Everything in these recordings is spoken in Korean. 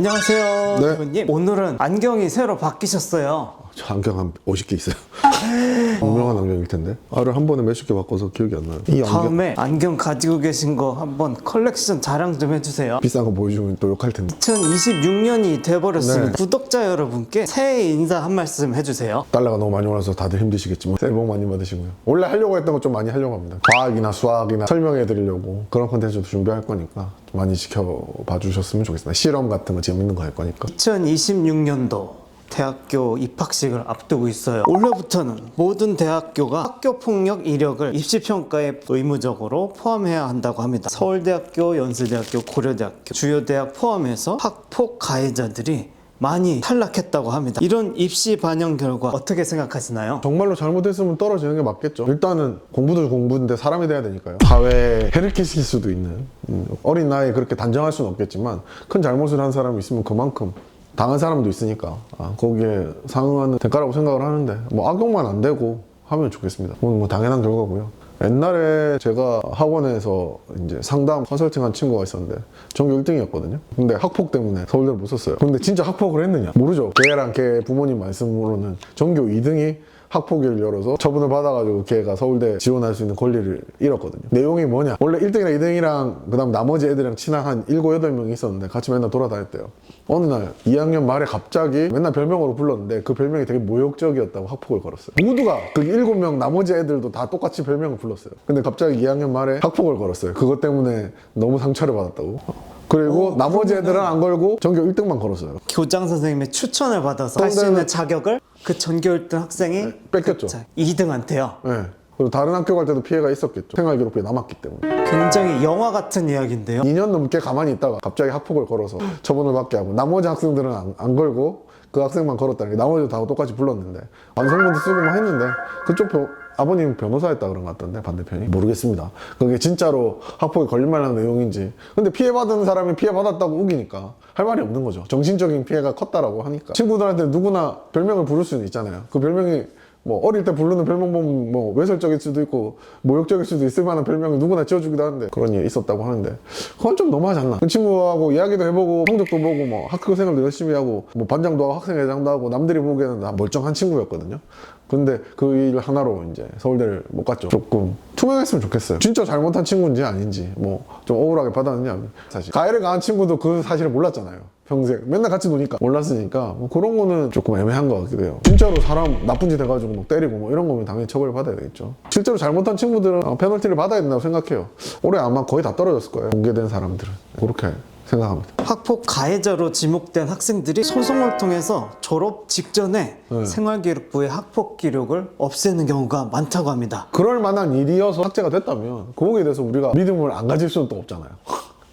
안녕하세요, 네. 대표님. 오늘은 안경이 새로 바뀌셨어요. 저 안경 한 50개 있어요. 유명한 안경일 텐데. 알을 한 번에 몇십 개 바꿔서 기억이 안 나요. 이 안경 다음에 안경 가지고 계신 거 한번 컬렉션 자랑 좀 해주세요. 비싼 거 보여주면 또 욕할 텐데. 2026년이 돼버렸습니다. 네. 구독자 여러분께 새해 인사 한 말씀 해주세요. 달러가 너무 많이 올라서 다들 힘드시겠지만 새해 복 많이 받으시고요. 원래 하려고 했던 거 좀 많이 하려고 합니다. 과학이나 수학이나 설명해 드리려고 그런 콘텐츠도 준비할 거니까 좀 많이 지켜봐 주셨으면 좋겠습니다. 실험 같은 거 재밌는 거 할 거니까. 2026년도 대학교 입학식을 앞두고 있어요. 올해부터는 모든 대학교가 학교폭력 이력을 입시평가에 의무적으로 포함해야 한다고 합니다. 서울대학교, 연세대학교, 고려대학교, 주요 대학 포함해서 학폭 가해자들이 많이 탈락했다고 합니다. 이런 입시 반영 결과 어떻게 생각하시나요? 정말로 잘못했으면 떨어지는 게 맞겠죠. 일단은 공부도 공부인데 사람이 돼야 되니까요. 사회에 해를 끼칠 수도 있는 어린 나이에 그렇게 단정할 수는 없겠지만 큰 잘못을 한 사람이 있으면 그만큼 당한 사람도 있으니까 거기에 상응하는 대가라고 생각을 하는데 뭐 악용만 안 되고 하면 좋겠습니다. 뭐 당연한 결과고요. 옛날에 제가 학원에서 이제 상담 컨설팅 한 친구가 있었는데 전교 1등이었거든요. 근데 학폭 때문에 서울대를 못 썼어요. 근데 진짜 학폭을 했느냐? 모르죠. 걔랑 걔 부모님 말씀으로는 전교 2등이 학폭위를 열어서 처분을 받아가지고 걔가 서울대 지원할 수 있는 권리를 잃었거든요. 내용이 뭐냐? 원래 1등이랑 2등이랑 그 다음 나머지 애들이랑 친한 한 7, 8명이 있었는데 같이 맨날 돌아다녔대요. 어느 날 2학년 말에 갑자기 맨날 별명으로 불렀는데 그 별명이 되게 모욕적이었다고 학폭을 걸었어요. 모두가 그 7명 나머지 애들도 다 똑같이 별명을 불렀어요. 근데 갑자기 2학년 말에 학폭을 걸었어요. 그것 때문에 너무 상처를 받았다고. 그리고 나머지 애들은 안 걸고 전교 1등만 걸었어요. 교장 선생님의 추천을 받아서 할 수 있는 자격을 그 전교 1등 학생이 뺏겼죠. 2등한테요. 네. 그리고 다른 학교 갈 때도 피해가 있었겠죠. 생활기록부에 남았기 때문에. 굉장히 영화 같은 이야기인데요. 2년 넘게 가만히 있다가 갑자기 학폭을 걸어서 처분을 받게 하고 나머지 학생들은 안 걸고 그 학생만 걸었다는 게 나머지도 다 똑같이 불렀는데 반성문도 쓰고 뭐 했는데 그쪽 아버님 변호사였다 그런 것 같던데 반대편이 모르겠습니다. 그게 진짜로 학폭에 걸릴 만한 내용인지. 근데 피해받은 사람이 피해받았다고 우기니까 할 말이 없는 거죠. 정신적인 피해가 컸다라고 하니까. 친구들한테 누구나 별명을 부를 수는 있잖아요. 그 별명이 뭐 어릴 때 부르는 별명 보면 뭐 외설적일 수도 있고 모욕적일 수도 있을 만한 별명을 누구나 지어주기도 하는데 그런 일이 있었다고 하는데 그건 좀 너무하지 않나. 그 친구하고 이야기도 해보고 성적도 보고 뭐 학교 생활도 열심히 하고 뭐 반장도 하고 학생회장도 하고 남들이 보기에는 다 멀쩡한 친구였거든요. 근데 그 일 하나로 이제 서울대를 못 갔죠. 조금 투명했으면 좋겠어요. 진짜 잘못한 친구인지 아닌지 뭐 좀 억울하게 받았느냐. 사실 가해를 가한 친구도 그 사실을 몰랐잖아요. 평생 맨날 같이 노니까 몰랐으니까 뭐 그런 거는 조금 애매한 것 같기도 해요. 진짜로 사람 나쁜 짓 해가지고 막 때리고 뭐 이런 거면 당연히 처벌을 받아야 되겠죠. 실제로 잘못한 친구들은 페널티를 받아야 된다고 생각해요. 올해 아마 거의 다 떨어졌을 거예요. 공개된 사람들은 그렇게 생각합니다. 학폭 가해자로 지목된 학생들이 소송을 통해서 졸업 직전에 생활기록부의 학폭 기록을 없애는 경우가 많다고 합니다. 그럴 만한 일이어서 삭제가 됐다면 거기에 대해서 우리가 믿음을 안 가질 수는 또 없잖아요.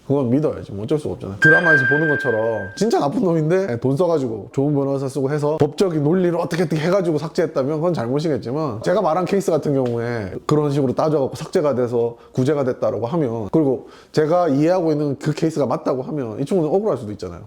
그건 믿어야지. 뭐 어쩔 수가 없잖아요. 드라마에서 보는 것처럼 진짜 나쁜 놈인데 돈 써가지고 좋은 변호사 쓰고 해서 법적인 논리를 어떻게 해가지고 삭제했다면 그건 잘못이겠지만 제가 말한 케이스 같은 경우에 그런 식으로 따져갖고 삭제가 돼서 구제가 됐다라고 하면 그리고 제가 이해하고 있는 그 케이스가 맞다고 하면 이 친구는 억울할 수도 있잖아요.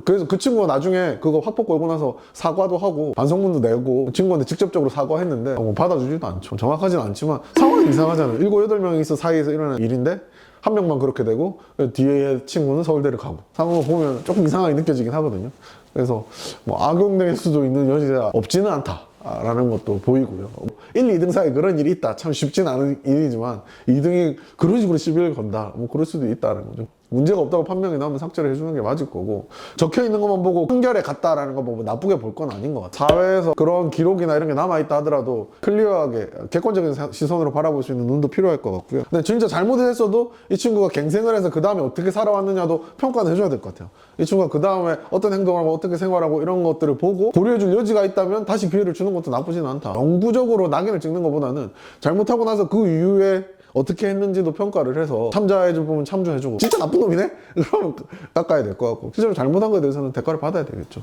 그래서 그 친구가 나중에 그거 학폭 걸고 나서 사과도 하고 반성문도 내고 그 친구한테 직접적으로 사과했는데 뭐 받아주지도 않죠. 정확하지는 않지만 상황이 이상하잖아요. 7, 8명이 사이에서 일어난 일인데 한 명만 그렇게 되고 뒤에 친구는 서울대를 가고 상황을 보면 조금 이상하게 느껴지긴 하거든요. 그래서 뭐 악용될 수도 있는 여지가 없지는 않다라는 것도 보이고요. 1, 2등 사이에 그런 일이 있다. 참 쉽지는 않은 일이지만 2등이 그런 식으로 시비를 건다. 뭐 그럴 수도 있다는 거죠. 문제가 없다고 판명이 나오면 삭제를 해주는 게 맞을 거고 적혀 있는 것만 보고 판결에 갔다라는 거 보고 나쁘게 볼 건 아닌 것 같아요. 사회에서 그런 기록이나 이런 게 남아있다 하더라도 클리어하게 객관적인 시선으로 바라볼 수 있는 눈도 필요할 것 같고요. 근데 진짜 잘못을 했어도 이 친구가 갱생을 해서 그 다음에 어떻게 살아왔느냐도 평가는 해줘야 될 것 같아요. 이 친구가 그 다음에 어떤 행동을 하고 어떻게 생활하고 이런 것들을 보고 고려해줄 여지가 있다면 다시 기회를 주는 것도 나쁘진 않다. 영구적으로 낙인을 찍는 것보다는 잘못하고 나서 그 이후에 어떻게 했는지도 평가를 해서 참자해줄 부분 참조해주고 진짜 나쁜 놈이네? 그러면 깎아야 될 것 같고 실제로 잘못한 거에 대해서는 대가를 받아야 되겠죠.